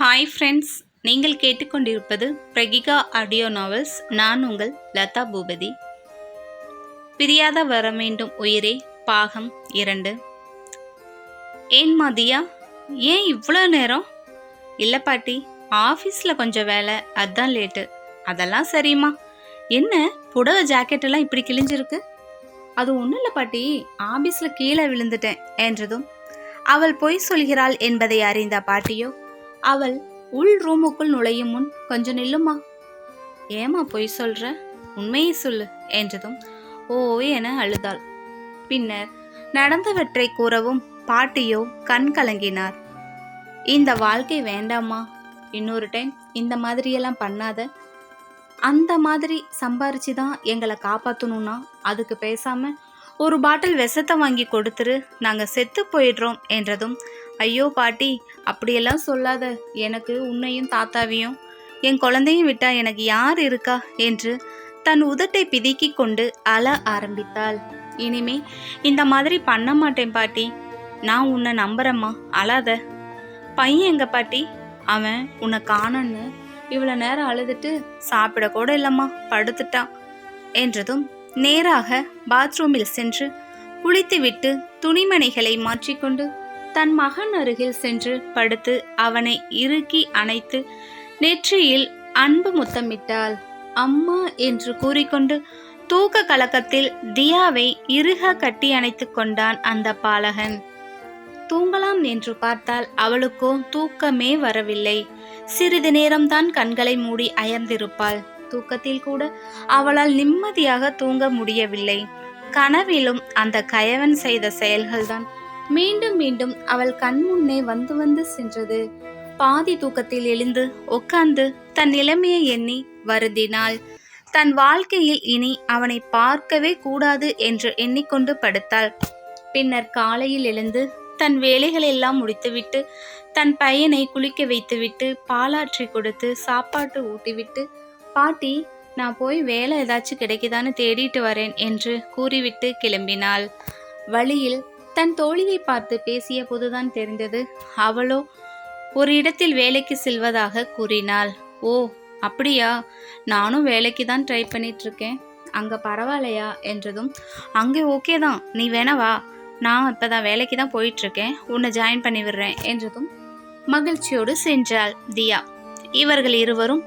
Hi friends, நீங்கள் கேட்டுக்கொண்டிருப்பது பிரகிகா audio novels. நான் உங்கள் லதா பூபதி. பிரியாத வர வேண்டும் உயிரே பாகம் 2. ஏன் மாதியா, ஏன் இவ்வளோ நேரம்? இல்லை பாட்டி, ஆஃபீஸில் கொஞ்சம் வேலை, அதான் லேட்டு. அதெல்லாம் சரிம்மா. என்ன புடவை ஜாக்கெட்டெல்லாம் இப்படி கிழிஞ்சிருக்கு? அது ஒன்றும் இல்லை பாட்டி, ஆஃபீஸில் கீழே விழுந்துட்டேன் என்றதும் அவள் பொய் சொல்கிறாள் என்பதை அறிந்த பாட்டியோ, அவள் உள் ரூமுக்குள் நுழையும் முன் கொஞ்சம் நில்லுமா. ஏமா பொய் சொல்ற, உண்மையை சொல்லு என்றதும் ஓ என அழுதாள். பின்னர் நடந்தவற்றை கூறவும் பாட்டியோ கண் கலங்கினார். இந்த வாழ்க்கை வேண்டாமா, இன்னொரு டைம் இந்த மாதிரியெல்லாம் பண்ணாத. அந்த மாதிரி சம்பாரிச்சுதான் எங்களை காப்பாற்றணும்னா அதுக்கு பேசாம ஒரு பாட்டில் விஷத்தை வாங்கி கொடுத்துரு, நாங்கள் செத்து போயிடுறோம் என்றதும் ஐயோ பாட்டி, அப்படியெல்லாம் சொல்லாத. எனக்கு உன்னையும் தாத்தாவையும் என் குழந்தையும் விட்டா எனக்கு யார் இருக்கா என்று தன் உதட்டை பிதுக்கி கொண்டு அழ ஆரம்பித்தாள். இனிமே இந்த மாதிரி பண்ண மாட்டேன் பாட்டி, நான் உன்னை நம்புறேம்மா, அழாத. பையன் எங்க பாட்டி? அவன் உன்னை காணன்னு இவ்வளோ நேரம் அழுதுட்டு சாப்பிட கூட இல்லைம்மா, படுத்துட்டான் என்றதும் நேராக பாத்ரூமில் சென்று குளித்துவிட்டு துணிமணிகளை மாற்றிக்கொண்டு தன் மகன் அருகில் சென்று படுத்து அவனை இறுக்கி அணைத்து நெற்றியில் அன்பு முத்தமிட்டாள். அம்மா என்று கூறிக்கொண்டு தூக்க கலக்கத்தில் தியாவை இறுக கட்டி அணைத்து கொண்டான் அந்த பாலகன். தூங்கலாம் என்று பார்த்தால் அவளுக்கோ தூக்கமே வரவில்லை. சிறிது நேரம்தான் கண்களை மூடி அயர்ந்திருப்பாள். தூக்கத்தில் கூட அவளால் நிம்மதியாக தூங்க முடியவில்லை. கனவிலும் அந்த கயவன் செய்த செயல்கள்தான் மீண்டும் மீண்டும் அவள் கண் முன்னே வந்து வந்து சென்றது. பாதி தூக்கத்தில் எழுந்து உட்கார்ந்து தன் நிலைமையை எண்ணி வருந்தினாள். தன் வாழ்க்கையில் இனி அவனை பார்க்கவே கூடாது என்று எண்ணிக்கொண்டு படுத்தாள். பின்னர் காலையில் எழுந்து தன் வேலைகள் எல்லாம் முடித்துவிட்டு தன் பையனை குளிக்க வைத்துவிட்டு பாலாற்றி கொடுத்து சாப்பாட்டு ஊட்டிவிட்டு, பாட்டி, நான் போய் வேலை ஏதாச்சும் கிடைக்குதான்னு தேடிட்டு வரேன் என்று கூறிவிட்டு கிளம்பினாள். வழியில் தன் தோழியை பார்த்து பேசிய போதுதான் தெரிந்தது, அவளோ ஒரு இடத்தில் வேலைக்கு செல்வதாக கூறினாள். ஓ அப்படியா, நானும் வேலைக்கு தான் ட்ரை பண்ணிட்டு இருக்கேன், அங்கே பரவாயில்லையா என்றதும் அங்கே ஓகே தான், நீ வேணா வா, நான் இப்போ தான் வேலைக்கு தான் போயிட்டுருக்கேன், உன்னை ஜாயின் பண்ணி விடுறேன் என்றதும் மகிழ்ச்சியோடு சென்றாள் தியா. இவர்கள் இருவரும்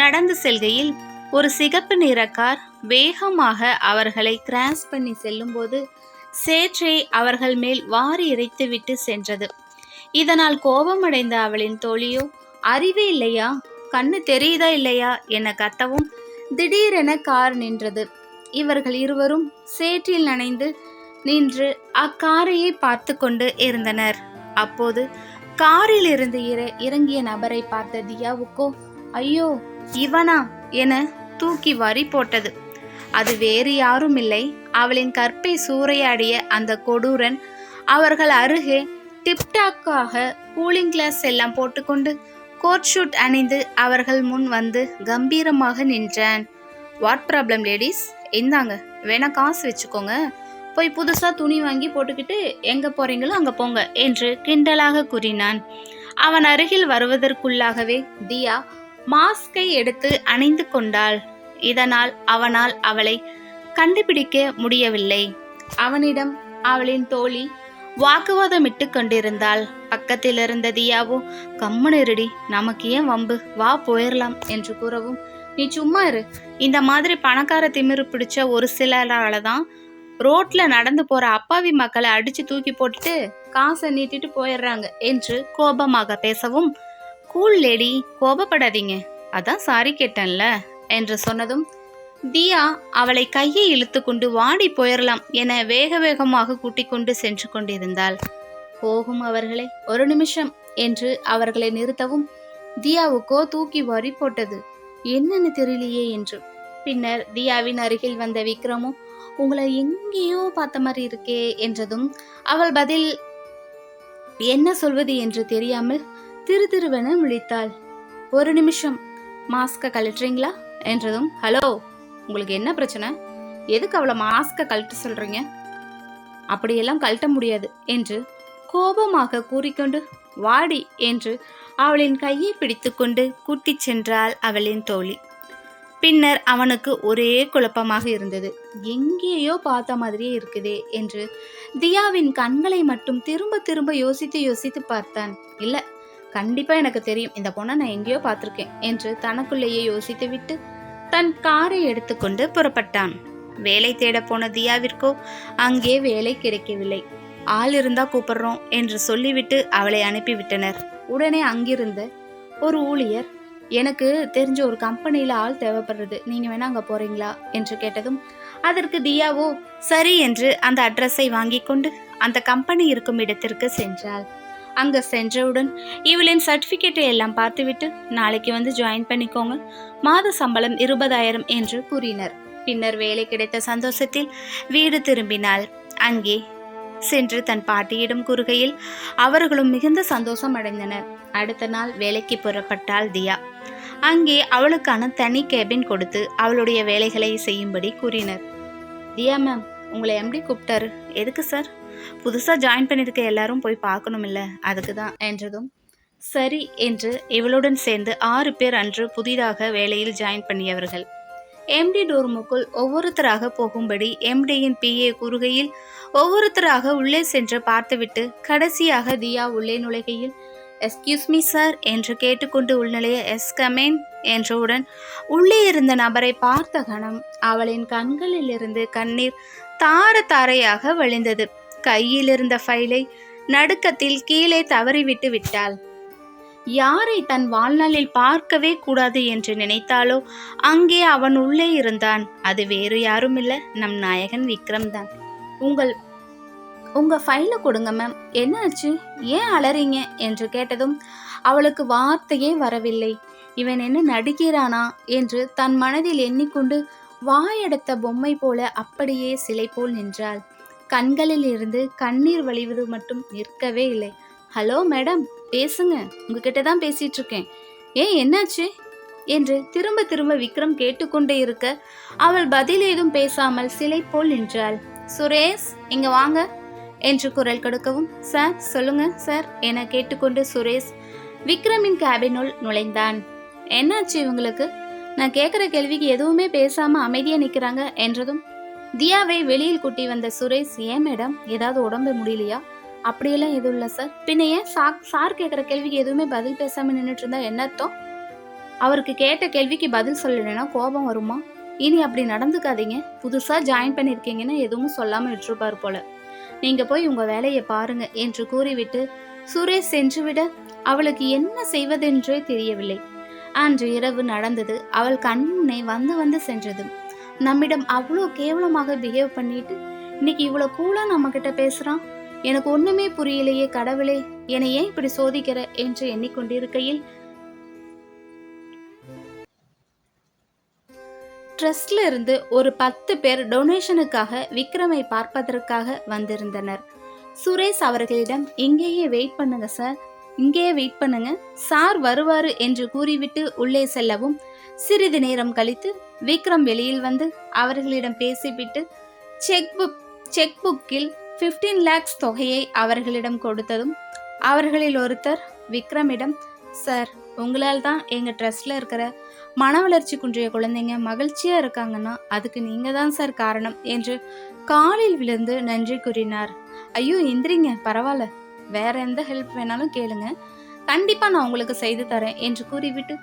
நடந்து செல்கையில் ஒரு சிகப்பு நிற கார் வேகமாக அவர்களை கிராஸ் பண்ணி செல்லும்போது சேற்றை அவர்கள் மேல் வாரி இறைத்து விட்டு சென்றது. இதனால் கோபமடைந்த அவளின் தோழியோ, அறிவே இல்லையா, கண்ணு தெரியுதா இல்லையா என கத்தவும் திடீரென கார் நின்றது. இவர்கள் இருவரும் சேற்றில் நனைந்து நின்று அக்காரையை பார்த்து கொண்டு இருந்தனர். அப்போது காரில் இருந்து இறங்கிய நபரை பார்த்த தியாவுக்கோ, ஐயோ இவனா என தூக்கி வாரி போட்டது. அது வேறு யாரும் இல்லை, அவளின் கற்பை சூறையாடிய அந்த கொடூரன். அவர்கள் அருகே டிப்டாக்காக கூலிங் கிளாஸ் எல்லாம் போட்டுக்கொண்டு கோட் ஷூட் அணிந்து அவர்கள் முன் வந்து கம்பீரமாக நின்றான். வாட் ப்ராப்ளம் லேடிஸ், இந்தாங்க, வேணா காசு வச்சுக்கோங்க, போய் புதுசாக துணி வாங்கி போட்டுக்கிட்டு எங்கே போகிறீங்களோ அங்கே போங்க என்று கிண்டலாக கூறினான். அவன் அருகில் வருவதற்குள்ளாகவே தியா மாஸ்கை எடுத்து அணிந்து கொண்டாள். இதனால் அவனால் அவளை கண்டுபிடிக்க முடியவில்லை. அவனிடம் அவளின் தோழி வாக்குவாதமிட்டு கொண்டிருந்தாள். பக்கத்தில் இருந்த தியாவோ, கம்முனிருடி, நமக்கு ஏன் வம்பு, வா போயிடலாம் என்று கூறவும், நீ சும்மா இரு, இந்த மாதிரி பணக்கார திமிரு பிடிச்ச ஒரு சிலரால தான் ரோட்ல நடந்து போற அப்பாவி மக்களை அடிச்சு தூக்கி போட்டுட்டு காசை நீட்டிட்டு போயிடுறாங்க என்று கோபமாக பேசவும், கூல் லேடி, கோபப்படாதீங்க, அதான் சாரி கேட்டேன்ல என்று சொன்னதும் தியா அவளை கையை இழுத்து கொண்டு வாடி போயிடலாம் என வேக வேகமாக கூட்டிக் கொண்டு சென்று கொண்டிருந்தாள். போகும் அவர்களை ஒரு நிமிஷம் என்று அவர்களை நிறுத்தவும் தியாவுக்கோ தூக்கி வாரி போட்டது. என்னன்னு தெரியலையே என்று. பின்னர் தியாவின் அருகில் வந்த விக்ரமும், உங்களை எங்கேயோ பார்த்த மாதிரி இருக்கே என்றதும் அவள் பதில் என்ன சொல்வது என்று தெரியாமல் திருதிருவென விழித்தாள். ஒரு நிமிஷம், மாஸ்கை கழட்டுறீங்களா என்றதும், ஹலோ, உங்களுக்கு என்ன பிரச்சனை, எதுக்கு அவளை மாஸ்கை கழட்ட சொல்றீங்க, அப்படியெல்லாம் கழட்ட முடியாது என்று கோபமாக கூறிக்கொண்டு வாடி என்று அவளின் கையை பிடித்துக்கொண்டு கூட்டிச் சென்றாள் அவளின் தோழி. பின்னர் அவனுக்கு ஒரே குழப்பமாக இருந்தது. எங்கேயோ பார்த்த மாதிரியே இருக்குதே என்று தியாவின் கண்களை மட்டும் திரும்ப திரும்ப யோசித்து பார்த்தான். இல்ல, கண்டிப்பா எனக்கு தெரியும், இந்த பொண்ணை நான் எங்கேயோ பார்த்திருக்கேன் என்று தனக்குள்ளேயே யோசித்து விட்டு தன் காரை எடுத்துக்கொண்டு புறப்பட்டான். வேலை தேட போன தியாவிற்கோ அங்கே வேலை கிடைக்கவில்லை. ஆள் இருந்தா கூப்பிடுறோம் என்று சொல்லிவிட்டு அவளை அனுப்பிவிட்டனர். உடனே அங்கிருந்த ஒரு ஊழியர், எனக்கு தெரிஞ்ச ஒரு கம்பெனியில் ஆள் தேவைப்படுறது, நீங்கள் வேணா அங்கே போகிறீங்களா என்று கேட்டதும் அதற்கு தியாவோ சரி என்று அந்த அட்ரஸை வாங்கி கொண்டு அந்த கம்பெனி இருக்கும் இடத்திற்கு சென்றாள். அங்கே சென்றவுடன் இவளின் சர்டிஃபிகேட்டை எல்லாம் பார்த்துவிட்டு நாளைக்கு வந்து ஜாயின் பண்ணிக்கோங்க, மாத சம்பளம் 20,000 என்று கூறினர். பின்னர் வேலை கிடைத்த சந்தோஷத்தில் வீடு திரும்பினாள். அங்கே சென்று தன் பாட்டியிடம் கூறுகையில் அவர்களும் மிகுந்த சந்தோஷம் அடைந்தனர். அடுத்த நாள் வேலைக்கு புறப்பட்டாள் தியா. அங்கே அவளுக்கான தனி கேபின் கொடுத்து அவளுடைய வேலைகளை செய்யும்படி கூறினர். தியா மேம், உங்களை எம்டி கூப்பிட்டாரு. எதுக்கு சார்? புதுசாக ஜாயின் பண்ணியிருக்க எல்லாரும் போய் பார்க்கணும் இல்லை, அதுக்கு தான் என்றதும் சரி என்று இவளுடன் சேர்ந்து 6 பேர் அன்று புதிதாக வேலையில் ஜாயின் பண்ணியவர்கள். எம்டி டோர்முக்குள் ஒவ்வொருத்தராக போகும்படி எம்டியின் பிஏ கூறுகையில் ஒவ்வொருத்தராக உள்ளே சென்று பார்த்துவிட்டு கடைசியாக தியா உள்ளே நுழைகையில் எஸ்கியூஸ் மீ சார் என்று கேட்டுக்கொண்டு உள்நிலைய எஸ் கமேன் என்றவுடன் உள்ளே இருந்த நபரை பார்த்த கணம் அவளின் கண்களில் இருந்து கண்ணீர் தார தாரையாக வழிந்தது. கையில் இருந்த ஃபைலை நடுக்கத்தில் கீழே தவறிவிட்டு விட்டாள். யாரை தன் வாழ்நாளில் பார்க்கவே கூடாது என்று நினைத்தாலோ அங்கே அவன் உள்ளே இருந்தான். அது வேறு யாரும் இல்லை, நம் நாயகன் விக்ரம் தான். உங்க ஃபைலை கொடுங்க மேம். என்னாச்சு, ஏன் அலறீங்க என்று கேட்டதும் அவளுக்கு வார்த்தையே வரவில்லை. இவன் என்ன நடிக்கிறானா என்று தன் மனதில் எண்ணிக்கொண்டு வாயெடுத்த பொம்மை போல அப்படியே சிலை போல் நின்றாள். கண்களில் இருந்து கண்ணீர் வழிவது மட்டும் நிற்கவே இல்லை. ஹலோ மேடம், பேசுங்க, உங்ககிட்ட தான் பேசிட்டு இருக்கேன். ஏன் என்னாச்சு என்று திரும்ப திரும்ப விக்ரம் கேட்டுக்கொண்டே இருக்க அவள் பதில் ஏதும் பேசாமல் சிலை போல் நின்றாள். சுரேஷ், இங்க வாங்க என்று குரல் கொடுக்கவும் சார் சொல்லுங்க சார் என கேட்டுக்கொண்டு சுரேஷ் விக்ரமின் கேபினுள் நுழைந்தான். என்னாச்சு இவங்களுக்கு? நான் கேட்குற கேள்விக்கு எதுவுமே பேசாம அமைதியா நிற்கிறாங்க என்றதும் தியாவை வெளியில் கூட்டி வந்த சுரேஷ், ஏன் மேடம், ஏதாவது உடம்பு முடியலையா? அப்படியெல்லாம் எதுவும் இல்லை சார். பின்ன ஏன் சார் கேட்குற கேள்விக்கு எதுவுமே பதில் பேசாம நின்றுட்டு இருந்தா என்ன அர்த்தம்? அவருக்கு கேட்ட கேள்விக்கு பதில் சொல்லலைன்னா கோபம் வருமா? இனி அப்படி நடந்துக்காதீங்க. புதுசா ஜாயின் பண்ணியிருக்கீங்கன்னு எதுவும் சொல்லாம விட்டுருப்பாரு போல. நீங்க போய் உங்க வேலையை பாருங்க என்று கூறிவிட்டு சுரேஷ் சென்றுவிட அவளுக்கு என்ன செய்வதென்றே தெரியவில்லை. அன்று இரவு நடந்தது அவள் கண்முன்னே வந்து வந்து சென்றது. நம்மிடம் அவ்வளோ கேவலமாக பிஹேவ் பண்ணிட்டு இன்னைக்கு இவ்வளோ கூலா நம்ம கிட்ட பேசுறான். எனக்கு ஒண்ணுமே புரியலையே கடவுளே, என்னை ஏன் இப்படி சோதிக்கிற என்று எண்ணிக்கொண்டிருக்கையில் ட்ரஸ்ட்ல இருந்து ஒரு 10 பேர் டொனேஷனுக்காக விக்ரமை பார்ப்பதற்காக வந்திருந்தனர். சுரேஷ் அவர்களிடம் இங்கேயே வெயிட் பண்ணுங்க சார், இங்கேயே வெயிட் பண்ணுங்க, சார் வருவாரு என்று கூறிவிட்டு உள்ளே செல்லவும் சிறிது நேரம் கழித்து விக்ரம் வெளியில் வந்து அவர்களிடம் பேசிவிட்டு செக் புக்கில் 15 lakhs தொகையை அவர்களிடம் கொடுத்ததும் அவர்களில் ஒருத்தர் விக்ரமிடம், சார் உங்களால் தான் எங்கள் ட்ரஸ்டில் இருக்கிற மன வளர்ச்சி குன்றிய குழந்தைங்க மகிழ்ச்சியாக இருக்காங்கன்னா அதுக்கு நீங்கள் தான் சார் காரணம் என்று காலில் விழுந்து நன்றி கூறினார். ஐயோ எந்திரிங்க, பரவாயில்ல, வேற எந்த ஹெல்ப் வேணாலும் கேளுங்க, கண்டிப்பாக நான் உங்களுக்கு செய்து தரேன் என்று கூறிவிட்டு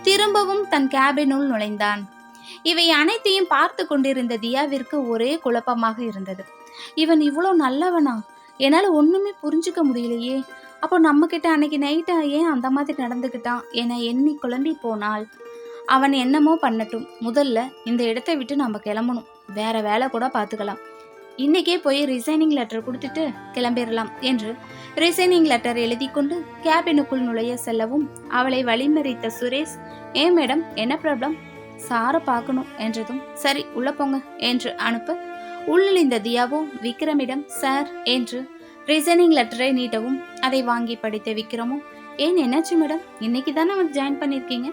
திரும்பவும் தன் கேபினுள் நுழைந்தான். இவை அனைத்தையும் பார்த்து கொண்டிருந்த தியாவிற்கு ஒரே குழப்பமாக இருந்தது. இவன் இவ்வளோ நல்லவனா? என்னால் ஒன்றுமே புரிஞ்சுக்க முடியலையே. அப்போ நம்மக்கிட்ட அன்னைக்கு நைட்டா ஏன் அந்த மாதிரி நடந்துக்கிட்டான் என எண்ணி குழம்பி போனாள். அவன் என்னமோ பண்ணட்டும், முதல்ல இந்த இடத்தை விட்டு நம்ம கிளம்பணும், வேற வேலை கூட பார்த்துக்கலாம், இன்னைக்கே போய் ரிசைனிங் லெட்டர் கொடுத்துட்டு கிளம்பிடலாம் என்று ரிசைனிங் லெட்டர் எழுதி கொண்டு கேபினுக்குள் நுழைய செல்லவும் அவளை வழிமறித்த சுரேஷ், ஏன் மேடம், என்ன ப்ராப்ளம்? சாரை பார்க்கணும் என்றதும் சரி உள்ள போங்க என்று அனுப்ப உள்ளிந்த தியாவோ விக்ரமிடம் சார் என்று ரிசைனிங் லெட்டரை நீட்டவும் அதை வாங்கி படித்த விக்ரமோ, ஏன் என்னாச்சு மேடம், இன்னைக்கு தானே வந்து ஜாயின் பண்ணியிருக்கீங்க?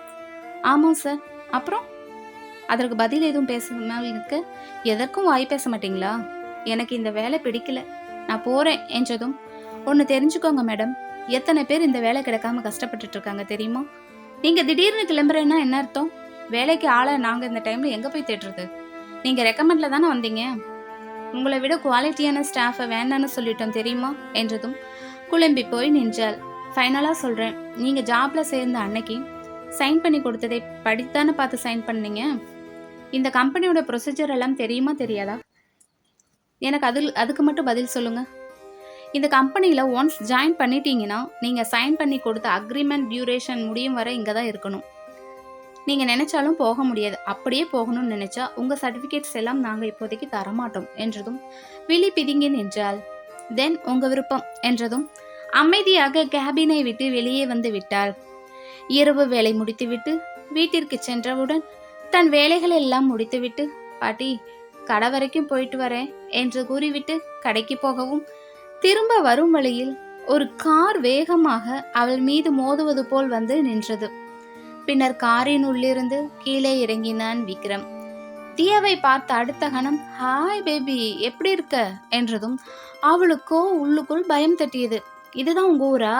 ஆமாம் சார். அப்புறம் அதற்கு பதில் எதுவும் பேசாமல் இருக்க எதற்கும் வாய் பேச மாட்டீங்களா? எனக்கு இந்த வேலை பிடிக்கல, நான் போகிறேன் என்றதும் ஒன்று தெரிஞ்சுக்கோங்க மேடம், எத்தனை பேர் இந்த வேலை கிடைக்காம கஷ்டப்பட்டுட்டு இருக்காங்க தெரியுமா? நீங்கள் திடீர்னு கிளம்புறேன்னா என்ன அர்த்தம்? வேலைக்கு ஆளை நாங்கள் இந்த டைமில் எங்கே போய் தேடுறது? நீங்கள் ரெக்கமெண்டில் தானே வந்தீங்க. உங்களை விட குவாலிட்டியான ஸ்டாஃபை வேண்டான்னு சொல்லிட்டோம் தெரியுமா என்றதும் குழம்பி போய் நின்றாள். ஃபைனலாக சொல்கிறேன், நீங்கள் ஜாபில் சேர்ந்த அன்னைக்கு சைன் பண்ணி கொடுத்ததை படித்தானே பார்த்து சைன் பண்ணீங்க. இந்த கம்பெனியோட ப்ரொசீஜர் எல்லாம் தெரியுமா தெரியாதா? எனக்கு அதுக்கு மட்டும் பதில் சொல்லுங்கள். இந்த கம்பெனியில் ஒன்ஸ் ஜாயின் பண்ணிட்டீங்கன்னா நீங்கள் சைன் பண்ணி கொடுத்த அக்ரிமெண்ட் டியூரேஷன் முடியும் வரை இங்கே தான் இருக்கணும். நீங்கள் நினைச்சாலும் போக முடியாது. அப்படியே போகணும்னு நினைச்சா உங்கள் சர்டிஃபிகேட்ஸ் எல்லாம் நாங்கள் இப்போதைக்கு தரமாட்டோம் என்றதும் விழி பிதுங்கி நின்றாள். தென் உங்கள் விருப்பம் என்றதும் அமைதியாக கேபினை விட்டு வெளியே வந்து விட்டாள். இரவு வேலை முடித்துவிட்டு வீட்டிற்கு சென்றவுடன் தன் வேலைகள் எல்லாம் முடித்துவிட்டு, பாட்டி கடை வரைக்கும் போயிட்டு வரேன் என்று கூறிவிட்டு கடைக்கு போகவும், திரும்ப வரும் வழியில் ஒரு கார் வேகமாக அவள் மீது மோதுவது போல் வந்து நின்றது. பின்னர் காரின் உள்ளிருந்து கீழே இறங்கினான் விக்ரம். தியாவை பார்த்த அடுத்த கணம், ஹாய் பேபி, எப்படி இருக்க என்றதும் அவளுக்கோ உள்ளுக்குள் பயம் தட்டியது. இதுதான் உங்க ஊரா?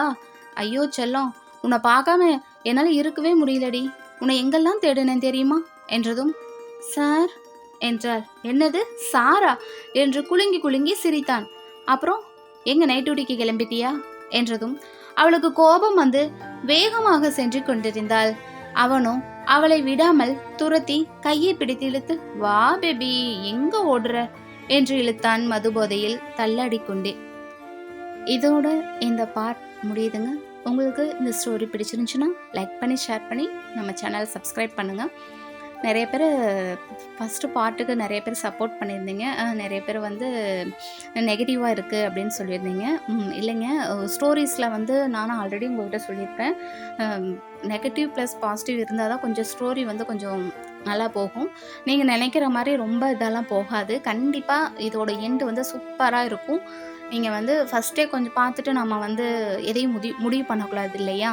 ஐயோ செல்லம், உன்னை பார்க்காம என்னால் இருக்கவே முடியலடி. உன்னை எங்கெல்லாம் தேடினேன் தெரியுமா என்றதும் சார் என்றாள். என்னது சாரா என்று குலுங்கி குலுங்கி சிரித்தான். அப்புறம் எங்க நைட் டியூட்டிக்கு கிளம்பிட்டியா என்றதும் அவளுக்கு கோபம் வந்து வேகமாக சென்று கொண்டிருந்தாள். அவனோ அவளை விடாமல் துரத்தி கையை பிடித்து இழுத்து, வா பேபி, எங்க ஓடுற என்று இழுத்தான் மதுபோதையில் தள்ளாடி கொண்டே. இதோட இந்த பார்ட் முடியுதுங்க. உங்களுக்கு இந்த ஸ்டோரி பிடிச்சிருந்துச்சுன்னா லைக் பண்ணி ஷேர் பண்ணி நம்ம சேனலை சப்ஸ்கிரைப் பண்ணுங்கள். நிறைய பேர் ஃபஸ்ட்டு பார்ட்டுக்கு நிறைய பேர் சப்போர்ட் பண்ணியிருந்தீங்க. நிறைய பேர் வந்து நெகட்டிவாக இருக்குது அப்படின்னு சொல்லியிருந்தீங்க. இல்லைங்க, ஸ்டோரிஸில் வந்து நானும் ஆல்ரெடி உங்கள்கிட்ட சொல்லியிருப்பேன். நெகட்டிவ் ப்ளஸ் பாசிட்டிவ் இருந்தால் தான் கொஞ்சம் ஸ்டோரி வந்து கொஞ்சம் நல்லா போகும். நீங்கள் நினைக்கிற மாதிரி ரொம்ப இதெல்லாம் போகாது. கண்டிப்பாக இதோட எண்டு வந்து சூப்பராக இருக்கும். நீங்கள் வந்து ஃபஸ்ட்டே கொஞ்சம் பார்த்துட்டு நம்ம வந்து எதையும் முடிவு பண்ணக்கூடாது இல்லையா?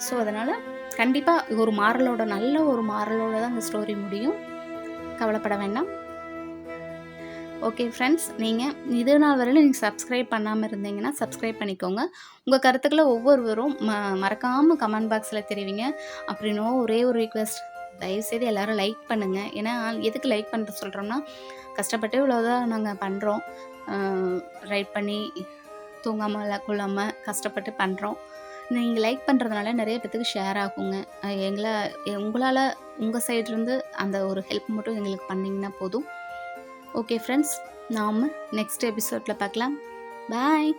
ஸோ அதனால் கண்டிப்பாக ஒரு மாரலோட நல்ல ஒரு மாரலோட தான் இந்த ஸ்டோரி முடியும். கவலைப்பட வேண்டாம். ஓகே ஃப்ரெண்ட்ஸ், நீங்கள் இது நாள் வரையில் நீங்கள் சப்ஸ்கிரைப் பண்ணாமல் இருந்தீங்கன்னா சப்ஸ்கிரைப் பண்ணிக்கோங்க. உங்கள் கருத்துக்களை ஒவ்வொருவரும் மறக்காமல் கமெண்ட் பாக்ஸில் தெரிவிங்க. அப்படின்னு ஒரே ஒரு ரிக்வெஸ்ட், தயவுசெய்து எல்லோரும் லைக் பண்ணுங்கள். ஏன்னா எதுக்கு லைக் பண்ணுறது சொல்கிறோம்னா, கஷ்டப்பட்டு இவ்வளோதான் நாங்கள் பண்ணுறோம். ரைட் பண்ணி தூங்காமல் கொள்ளாமல் கஷ்டப்பட்டு பண்ணுறோம். நீங்கள் லைக் பண்ணுறதுனால நிறைய பேத்துக்கு ஷேர் ஆகுங்க. உங்களால் உங்கள் சைட்லேருந்து அந்த ஒரு ஹெல்ப் மட்டும் எங்களுக்கு பண்ணிங்கன்னா போதும். ஓகே ஃப்ரெண்ட்ஸ், நாம் நெக்ஸ்ட் எபிசோடில் பார்க்கலாம். பாய்.